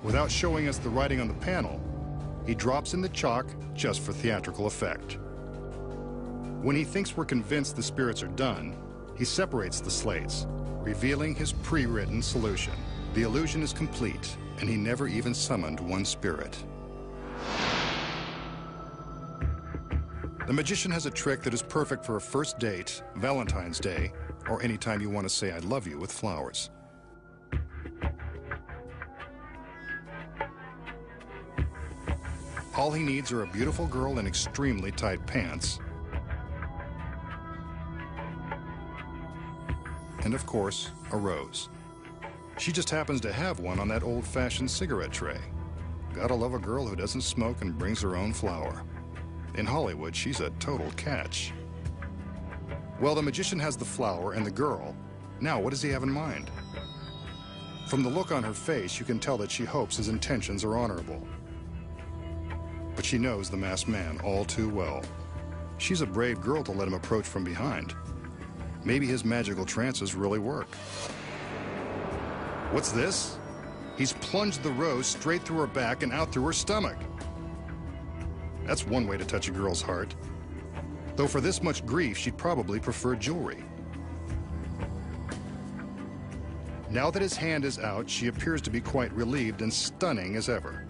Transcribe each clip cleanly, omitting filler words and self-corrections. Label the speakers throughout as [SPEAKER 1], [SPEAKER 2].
[SPEAKER 1] Without showing us the writing on the panel, he drops in the chalk just for theatrical effect. When he thinks we're convinced the spirits are done, he separates the slates, revealing his pre-written solution. The illusion is complete, and he never even summoned one spirit. The magician has a trick that is perfect for a first date, Valentine's Day, or any time you want to say I love you with flowers. All he needs are a beautiful girl in extremely tight pants, and of course, a rose. She just happens to have one on that old-fashioned cigarette tray. Gotta love a girl who doesn't smoke and brings her own flower. In Hollywood, she's a total catch. Well, the magician has the flower and the girl. Now, what does he have in mind? From the look on her face, you can tell that she hopes his intentions are honorable. But she knows the masked man all too well. She's a brave girl to let him approach from behind. Maybe his magical trances really work. What's this? He's plunged the rose straight through her back and out through her stomach. That's one way to touch a girl's heart. Though for this much grief, she'd probably prefer jewelry. Now that his hand is out, she appears to be quite relieved and stunning as ever.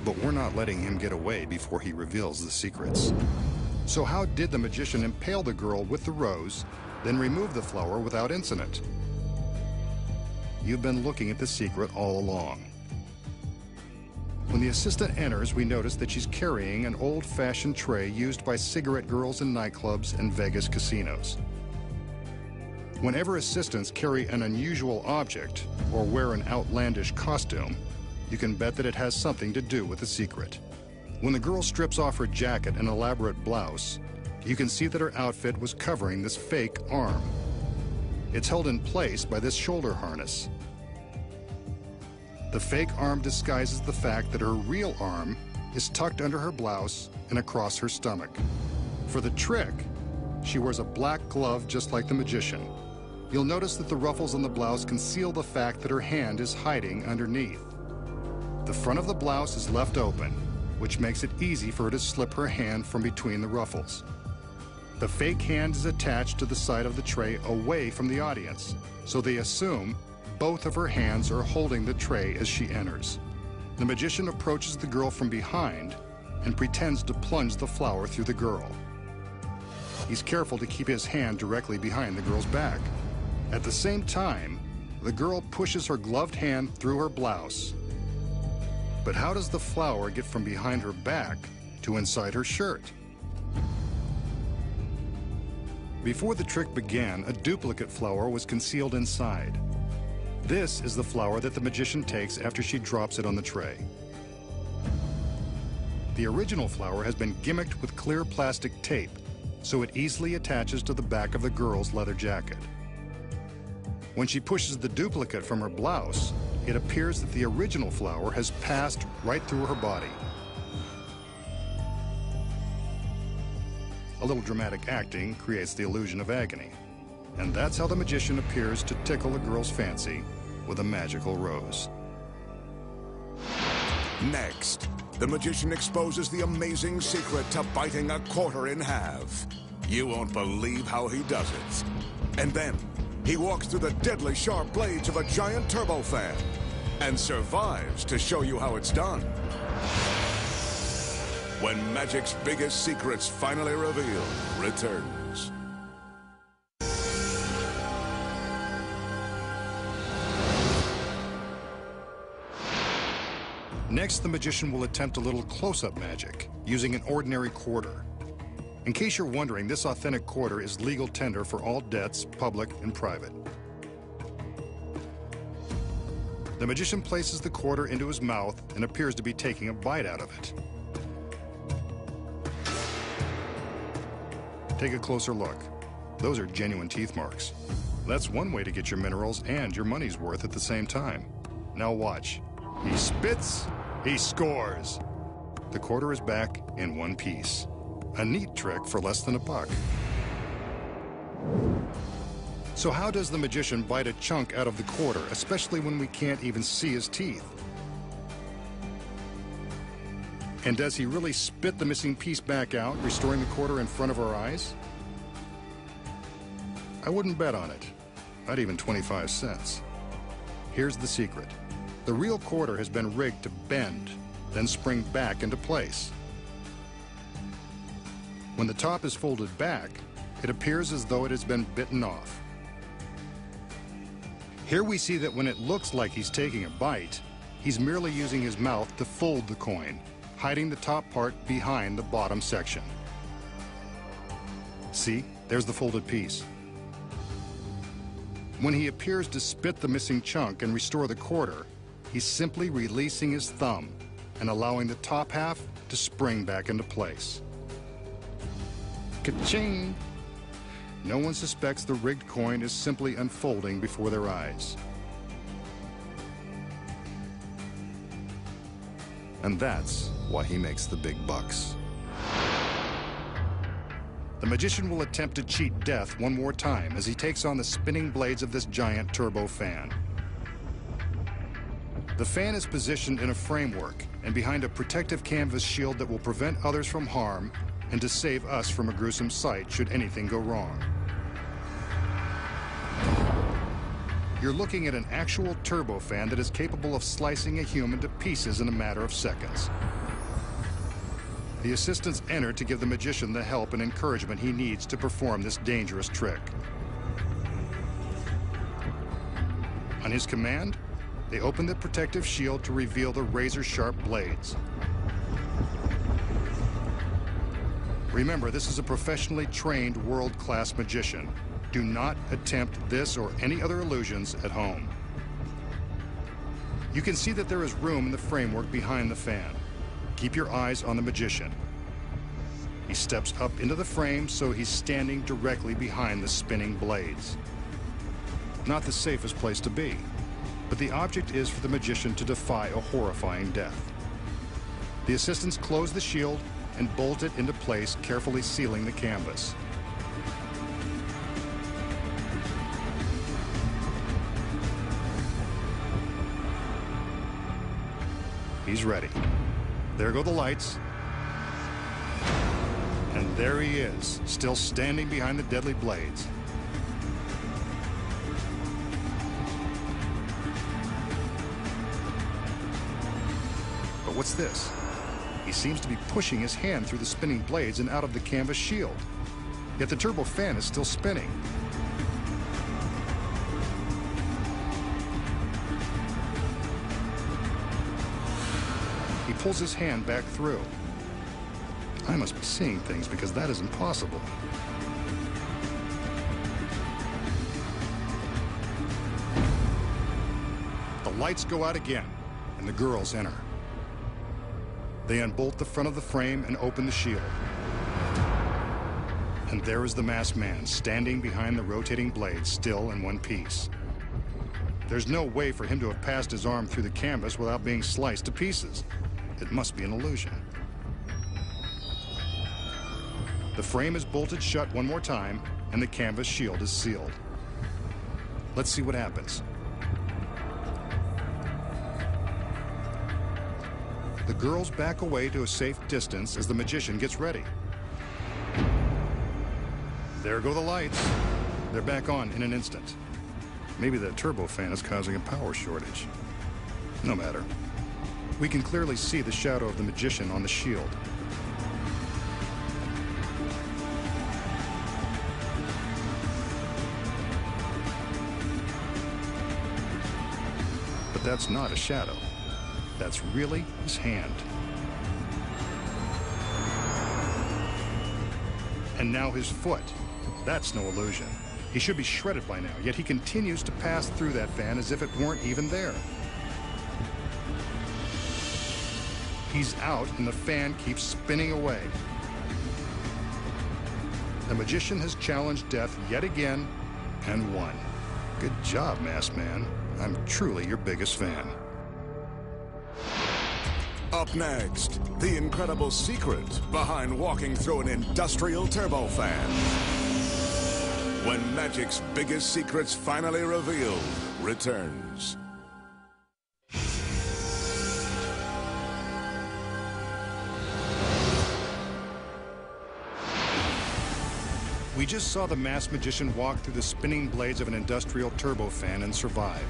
[SPEAKER 1] But we're not letting him get away before he reveals the secrets. So how did the magician impale the girl with the rose, then remove the flower without incident? You've been looking at the secret all along. When the assistant enters, we notice that she's carrying an old-fashioned tray used by cigarette girls in nightclubs and Vegas casinos. Whenever assistants carry an unusual object or wear an outlandish costume, you can bet that it has something to do with the secret. When the girl strips off her jacket and elaborate blouse, you can see that her outfit was covering this fake arm. It's held in place by this shoulder harness. The fake arm disguises the fact that her real arm is tucked under her blouse and across her stomach. For the trick, she wears a black glove just like the magician. You'll notice that the ruffles on the blouse conceal the fact that her hand is hiding underneath. The front of the blouse is left open, which makes it easy for her to slip her hand from between the ruffles. The fake hand is attached to the side of the tray away from the audience, so they assume both of her hands are holding the tray as she enters. The magician approaches the girl from behind and pretends to plunge the flower through the girl. He's careful to keep his hand directly behind the girl's back. At the same time, the girl pushes her gloved hand through her blouse. But how does the flower get from behind her back to inside her shirt? Before the trick began, a duplicate flower was concealed inside. This is the flower that the magician takes after she drops it on the tray. The original flower has been gimmicked with clear plastic tape, so it easily attaches to the back of the girl's leather jacket. When she pushes the duplicate from her blouse, it appears that the original flower has passed right through her body. A little dramatic acting creates the illusion of agony. And that's how the magician appears to tickle a girl's fancy with a magical rose.
[SPEAKER 2] Next, the magician exposes the amazing secret to biting a quarter in half. You won't believe how he does it. And then, he walks through the deadly sharp blades of a giant turbofan and survives to show you how it's done. When magic's biggest secrets finally revealed returns.
[SPEAKER 1] Next, the magician will attempt a little close-up magic using an ordinary quarter. In case you're wondering, this authentic quarter is legal tender for all debts, public and private. The magician places the quarter into his mouth and appears to be taking a bite out of it. Take a closer look. Those are genuine teeth marks. That's one way to get your minerals and your money's worth at the same time. Now watch. He spits, he scores. The quarter is back in one piece. A neat trick for less than $1. So how does the magician bite a chunk out of the quarter, especially when we can't even see his teeth? And does he really spit the missing piece back out, restoring the quarter in front of our eyes? I wouldn't bet on it, not even 25 cents. Here's the secret. The real quarter has been rigged to bend, then spring back into place. When the top is folded back, it appears as though it has been bitten off. Here we see that when it looks like he's taking a bite, he's merely using his mouth to fold the coin, hiding the top part behind the bottom section. See, there's the folded piece. When he appears to spit the missing chunk and restore the quarter, he's simply releasing his thumb and allowing the top half to spring back into place. Ka-ching! No one suspects the rigged coin is simply unfolding before their eyes. And that's why he makes the big bucks. The magician will attempt to cheat death one more time as he takes on the spinning blades of this giant turbo fan. The fan is positioned in a framework and behind a protective canvas shield that will prevent others from harm and to save us from a gruesome sight should anything go wrong. You're looking at an actual turbofan that is capable of slicing a human to pieces in a matter of seconds. The assistants enter to give the magician the help and encouragement he needs to perform this dangerous trick. On his command, they open the protective shield to reveal the razor-sharp blades. Remember, this is a professionally trained world-class magician. Do not attempt this or any other illusions at home. You can see that there is room in the framework behind the fan. Keep your eyes on the magician. He steps up into the frame, so he's standing directly behind the spinning blades. Not the safest place to be, but the object is for the magician to defy a horrifying death. The assistants close the shield and bolt it into place, carefully sealing the canvas. He's ready. There go the lights. And there he is, still standing behind the deadly blades. But what's this? He seems to be pushing his hand through the spinning blades and out of the canvas shield. Yet the turbo fan is still spinning. He pulls his hand back through. I must be seeing things because that is impossible. The lights go out again, and the girls enter. They unbolt the front of the frame and open the shield. And there is the masked man, standing behind the rotating blades, still in one piece. There's no way for him to have passed his arm through the canvas without being sliced to pieces. It must be an illusion. The frame is bolted shut one more time, and the canvas shield is sealed. Let's see what happens. The girls back away to a safe distance as the magician gets ready. There go the lights. They're back on in an instant. Maybe the turbofan is causing a power shortage. No matter. We can clearly see the shadow of the magician on the shield. But that's not a shadow. That's really his hand. And now his foot. That's no illusion. He should be shredded by now, yet he continues to pass through that fan as if it weren't even there. He's out, and the fan keeps spinning away. The magician has challenged death yet again and won. Good job, Masked Man. I'm truly your biggest fan.
[SPEAKER 2] Up next, the incredible secret behind walking through an industrial turbofan. When magic's biggest secrets finally revealed returns.
[SPEAKER 1] We just saw the masked magician walk through the spinning blades of an industrial turbofan and survive.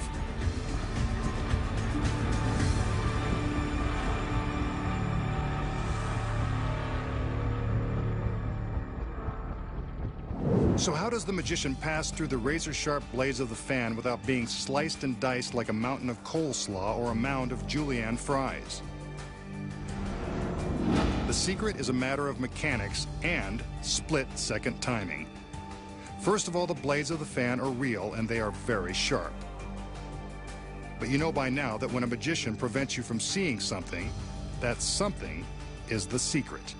[SPEAKER 1] So how does the magician pass through the razor-sharp blades of the fan without being sliced and diced like a mountain of coleslaw or a mound of julienne fries? The secret is a matter of mechanics and split-second timing. First of all, the blades of the fan are real and they are very sharp. But you know by now that when a magician prevents you from seeing something, that something is the secret.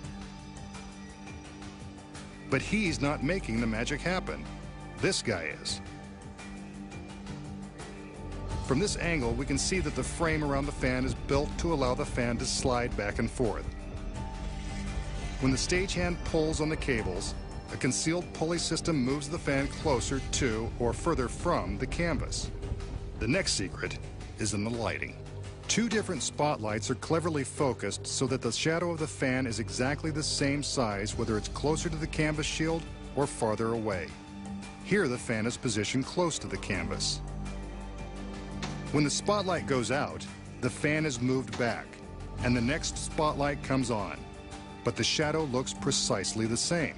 [SPEAKER 1] But he's not making the magic happen. This guy is. From this angle, we can see that the frame around the fan is built to allow the fan to slide back and forth. When the stagehand pulls on the cables, a concealed pulley system moves the fan closer to or further from the canvas. The next secret is in the lighting. Two different spotlights are cleverly focused so that the shadow of the fan is exactly the same size whether it's closer to the canvas shield or farther away. Here the fan is positioned close to the canvas. When the spotlight goes out, the fan is moved back and the next spotlight comes on, but the shadow looks precisely the same.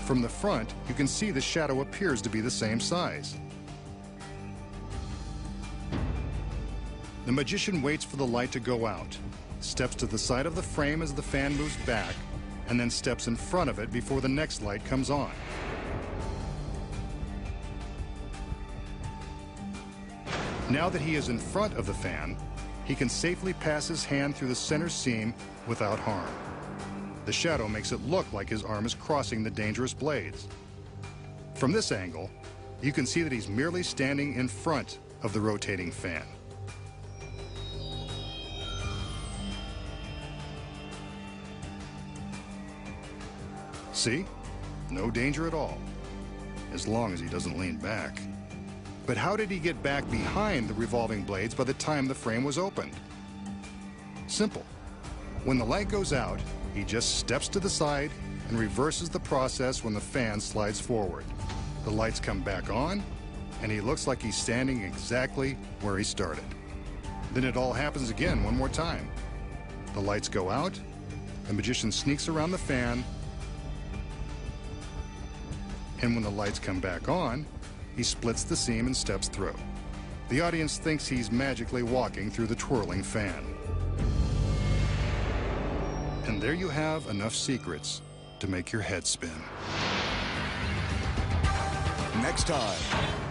[SPEAKER 1] From the front, you can see the shadow appears to be the same size. The magician waits for the light to go out, steps to the side of the frame as the fan moves back, and then steps in front of it before the next light comes on. Now that he is in front of the fan, he can safely pass his hand through the center seam without harm. The shadow makes it look like his arm is crossing the dangerous blades. From this angle, you can see that he's merely standing in front of the rotating fan. See? No danger at all, as long as he doesn't lean back. But how did he get back behind the revolving blades by the time the frame was opened? Simple. When the light goes out, he just steps to the side and reverses the process when the fan slides forward. The lights come back on, and he looks like he's standing exactly where he started. Then it all happens again one more time. The lights go out, the magician sneaks around the fan, and when the lights come back on, he splits the seam and steps through. The audience thinks he's magically walking through the twirling fan. And there you have enough secrets to make your head spin.
[SPEAKER 2] Next time,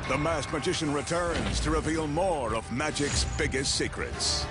[SPEAKER 2] the masked magician returns to reveal more of magic's biggest secrets.